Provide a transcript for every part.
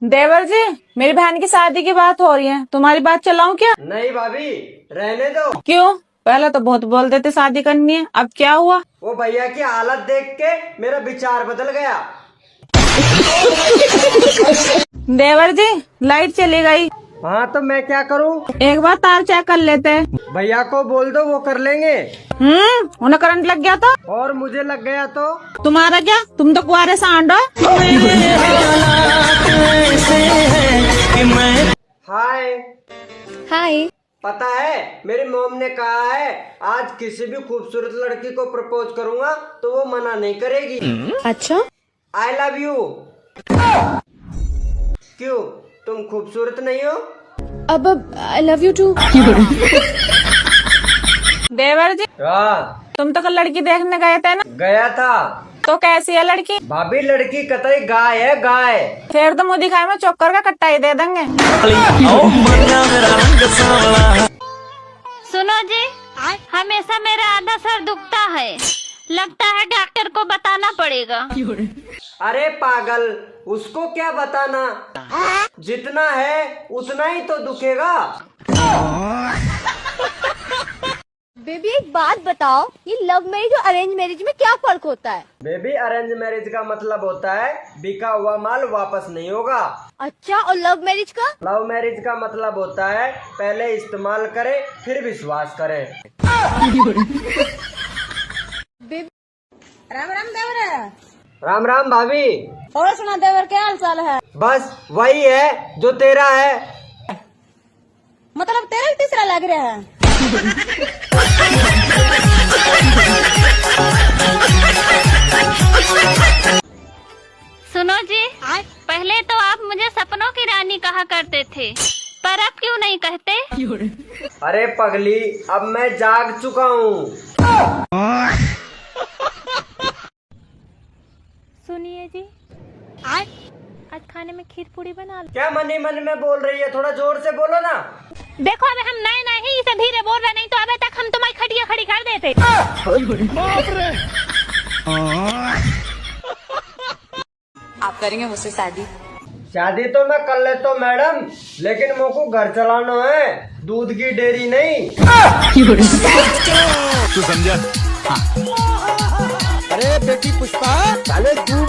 देवर जी, मेरी बहन की शादी की बात हो रही है, तुम्हारी बात चलाऊं क्या? नहीं भाभी, रहने दो। क्यों? पहले तो बहुत बोलते थे शादी करनी है, अब क्या हुआ? वो भैया की हालत देख के मेरा विचार बदल गया। देवर जी, लाइट चली गई। हाँ तो मैं क्या करूँ? एक बार तार चेक कर लेते हैं। भैया को बोल दो, वो कर लेंगे। उन्हें करंट लग गया तो? और मुझे लग गया तो? तुम्हारा क्या, तुम तो कुआरे सांड हो। हाय। हाय। पता है, मेरी मॉम ने कहा है आज किसी भी खूबसूरत लड़की को प्रपोज करूंगा तो वो मना नहीं करेगी। अच्छा। I love you. क्यों, तुम खूबसूरत नहीं हो? अब आई लव यू टू। देवर जी, हाँ, तुम तो कल लड़की देखने गए थे ना? गया था। तो कैसी है लड़की? भाभी लड़की कतई गाय है, गाय। फिर तो मुँह दिखाए में चोकर का कट्टा ही दे देंगे। सुनो जी, हमेशा मेरा आधा सर दुखता है, लगता है डॉक्टर को बताना पड़ेगा। अरे पागल, उसको क्या बताना, जितना है उतना ही तो दुखेगा। बेबी एक बात बताओ, ये लव मैरिज और अरेंज मैरिज में क्या फर्क होता है? बेबी अरेंज मैरिज का मतलब होता है बिका हुआ माल वापस नहीं होगा। अच्छा, और लव मैरिज का? लव मैरिज का मतलब होता है पहले इस्तेमाल करे फिर विश्वास करे। राम राम देवर। राम राम भाभी। और सुना देवर, क्या हाल चाल है? बस वही है जो तेरा है। मतलब तेरा भी तीसरा लग रहा है। सुनो जी, पहले तो आप मुझे सपनों की रानी कहा करते थे, पर अब क्यों नहीं कहते? अरे पगली, अब मैं जाग चुका हूँ। सुनिए जी, आज खाने में खीर पूरी बना लो। क्या मन ही मन में बोल रही है, थोड़ा जोर से बोलो ना। देखो अबे, हम नए नए ही इसे धीरे बोल रहे, नहीं तो अबे तक हम तुम्हारी खटिया खड़ी कर देते। आप करेंगे मुझसे शादी? शादी तो मैं कर लेता हूँ मैडम, लेकिन मेरे को घर चलाना है, दूध की डेयरी नहीं। तू समझा? अरे बेटी पुष्पा, चले तू।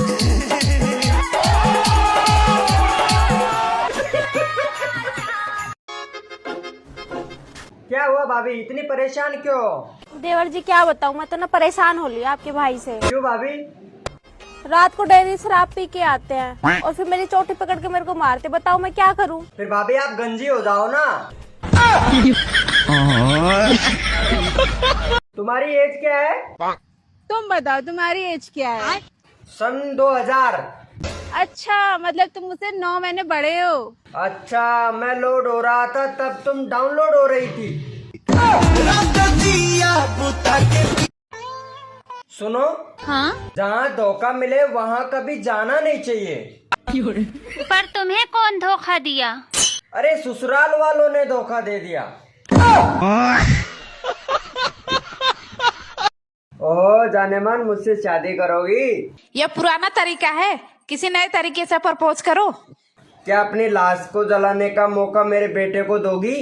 क्या हुआ भाभी, इतनी परेशान क्यों? देवर जी क्या बताऊँ, मैं तो ना परेशान हो लिया आपके भाई से। क्यों भाभी? रात को डेली शराब पी के आते हैं और फिर मेरी चोटी पकड़ के मेरे को मारते। बताओ मैं क्या करूँ? फिर भाभी आप गंजी हो जाओ ना। तुम्हारी एज क्या है? तुम बताओ तुम्हारी एज क्या है? सन 2000। अच्छा, मतलब तुम मुझसे 9 महीने बड़े हो। अच्छा, मैं लोड हो रहा था तब तुम डाउनलोड हो रही थी। सुनो, हाँ, जहाँ धोखा मिले वहाँ कभी जाना नहीं चाहिए। पर तुम्हें कौन धोखा दिया? अरे ससुराल वालों ने धोखा दे दिया। ओह जाने मन, मुझसे शादी करोगी? यह पुराना तरीका है, किसी नए तरीके से प्रपोज करो। क्या अपनी लाश को जलाने का मौका मेरे बेटे को दोगी?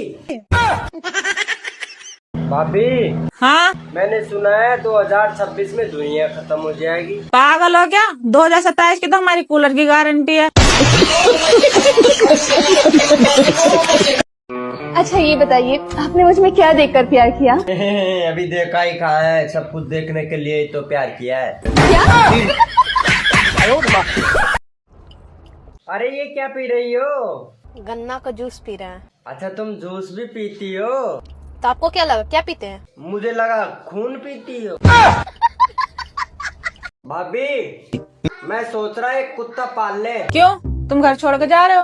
भाभी, हाँ? मैंने सुना है 2026 में दुनिया खत्म हो जाएगी। पागल हो क्या? 2027 की तो हमारी कूलर की गारंटी है। अच्छा ये बताइए, आपने मुझ में क्या देखकर प्यार किया? अभी देखा ही कहा है, सब कुछ देखने के लिए ही तो प्यार किया है। अरे ये क्या पी रही हो? गन्ना का जूस पी रहे हैं। अच्छा, तुम जूस भी पीती हो? तो आपको क्या लगा, क्या पीते हैं? मुझे लगा खून पीती हो। भाभी, मैं सोच रहा एक कुत्ता पाल ले। क्यों, तुम घर छोड़ के जा रहे हो?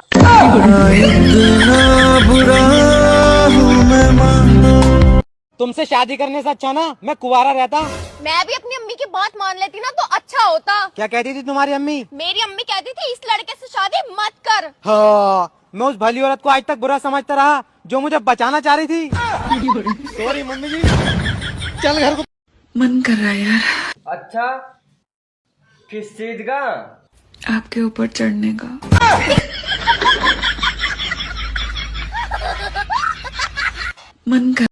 तुमसे शादी करने से अच्छा ना मैं कुंवारा रहता। मैं भी अपनी अम्मी की बात मान लेती ना तो अच्छा होता। क्या कहती थी तुम्हारी अम्मी? मेरी अम्मी कहती थी इस लड़के से शादी मत कर। हाँ, मैं उस भली औरत को आज तक बुरा समझता रहा जो मुझे बचाना चाह रही थी। सॉरी मम्मी जी, चल घर को। मन कर रहा है यार। अच्छा, किस चीज का? आपके ऊपर चढ़ने का। मन कर